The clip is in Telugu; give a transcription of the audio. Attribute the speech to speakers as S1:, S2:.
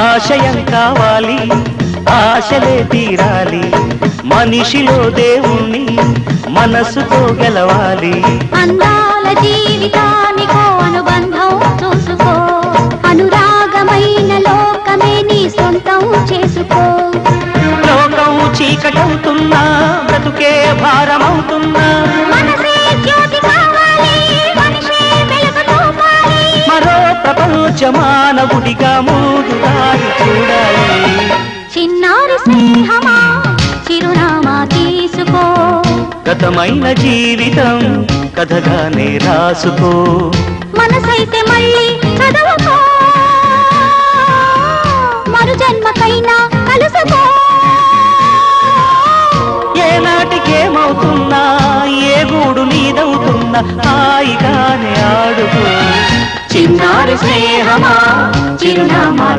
S1: ఆశయం కావాలి ఆశలే తీరాలి మనిషిలో దేవుణ్ణి మనసుతో గెలవాలి
S2: అందాల జీవితానికో అనుబంధం చూసుకో అనురాగమైన లోకమే నీ సొంతం చేసుకో
S1: లోకం చీకటవుతున్నా బ్రతుకే భారమవుతున్నా
S2: మనసే జ్యోతి కావాలి మనిషే వెలుగు చూపాలి
S1: మరో ప్రపంచ మానవుడిగా మూడు దారి చూడాలి
S2: చిన్నారి స్నేహమా చిరునామా తీసుకో
S1: గతమైన జీవితం కథగానే రాసుకో
S2: మనసైతే మళ్ళీ చదువుకో మరు జన్మకైనా కలుసుకో
S1: ఏనాటికేమవుతున్నా ఏ గూడు నీదవుతున్నా హాయిగానే ఆడుకో చిన్నారి స్నేహమా చిరునామా